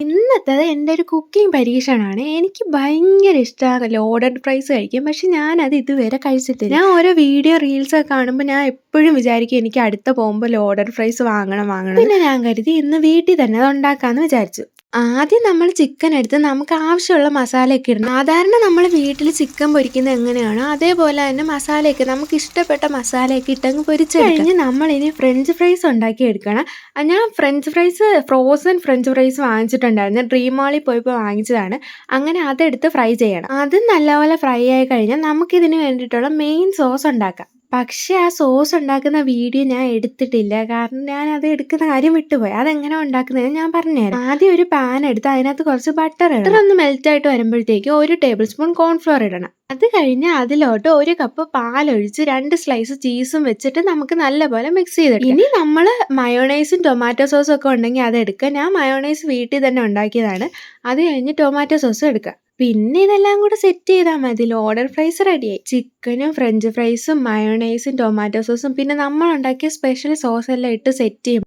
ഇന്നത്തേത് എൻ്റെ ഒരു കുക്കിംഗ് പരീക്ഷണമാണ്. എനിക്ക് ഭയങ്കര ഇഷ്ടമാണ് ലോഡഡ് ഫ്രൈസ് കഴിക്കാൻ. പക്ഷെ ഞാനത് ഇതുവരെ കഴിച്ചിട്ടില്ല. ഞാൻ ഓരോ വീഡിയോ, റീൽസൊക്കെ കാണുമ്പോൾ ഞാൻ എപ്പോഴും വിചാരിക്കും എനിക്ക് അടുത്ത പോകുമ്പോൾ ലോഡഡ് ഫ്രൈസ് വാങ്ങണം വാങ്ങണം. പിന്നെ ഞാൻ കരുതി ഇന്ന് വീട്ടിൽ തന്നെ അത് ഉണ്ടാക്കാമെന്ന് വിചാരിച്ചു. ആദ്യം നമ്മൾ ചിക്കൻ എടുത്ത് നമുക്ക് ആവശ്യമുള്ള മസാലയൊക്കെ ഇടണം. സാധാരണ നമ്മൾ വീട്ടിൽ ചിക്കൻ പൊരിക്കുന്നത് എങ്ങനെയാണോ അതേപോലെ തന്നെ മസാലയൊക്കെ നമുക്ക് ഇഷ്ടപ്പെട്ട മസാലയൊക്കെ ഇട്ടങ്ങ് പൊരിച്ചെടുക്കാം. കഴിഞ്ഞ് നമ്മളിനി ഫ്രഞ്ച് ഫ്രൈസ് ഉണ്ടാക്കി എടുക്കണം. ഞാൻ french fries frozen french fries വാങ്ങിച്ചിട്ടുണ്ടായിരുന്നു. ഡ്രീം മാളിൽ പോയപ്പോൾ വാങ്ങിച്ചതാണ്. അങ്ങനെ അതെടുത്ത് ഫ്രൈ ചെയ്യണം. അത് നല്ലപോലെ ഫ്രൈ ആയി കഴിഞ്ഞാൽ നമുക്കിതിന് വേണ്ടിയിട്ടുള്ള മെയിൻ സോസ് ഉണ്ടാക്കാം. പക്ഷെ ആ സോസ് ഉണ്ടാക്കുന്ന വീഡിയോ ഞാൻ എടുത്തിട്ടില്ല. കാരണം ഞാനത് എടുക്കുന്ന കാര്യം വിട്ടുപോയി. അതെങ്ങനെ ഉണ്ടാക്കുന്നതെന്ന് ഞാൻ പറഞ്ഞുതരാം. ആദ്യം ഒരു പാൻ എടുത്ത് അതിനകത്ത് കുറച്ച് ബട്ടർ ഇടണം. ഒന്ന് മെൽറ്റായിട്ട് വരുമ്പോഴത്തേക്ക് 1 ടേബിൾ സ്പൂൺ കോൺഫ്ലോർ ഇടണം. അത് കഴിഞ്ഞ് അതിലോട്ട് 1 കപ്പ് പാലൊഴിച്ച് 2 സ്ലൈസ് ചീസും വെച്ചിട്ട് നമുക്ക് നല്ലപോലെ മിക്സ് ചെയ്തെടുക്കാം. ഇനി നമ്മൾ മയോണൈസും ടൊമാറ്റോ സോസും ഒക്കെ ഉണ്ടെങ്കിൽ അതെടുക്കുക. ഞാൻ മയോണൈസ് വീട്ടിൽ തന്നെ ഉണ്ടാക്കിയതാണ്. അത് കഴിഞ്ഞ് ടൊമാറ്റോ സോസും എടുക്കുക. പിന്നെ ഇതെല്ലാം കൂടെ സെറ്റ് ചെയ്താൽ മതി. ലോഡഡ് ഫ്രൈസ് റെഡിയായി. ചിക്കനും ഫ്രഞ്ച് ഫ്രൈസും മയോണൈസും ടൊമാറ്റോ സോസും പിന്നെ നമ്മൾ ഉണ്ടാക്കിയ സ്പെഷ്യൽ സോസ് എല്ലാം ഇട്ട് സെറ്റ് ചെയ്യും.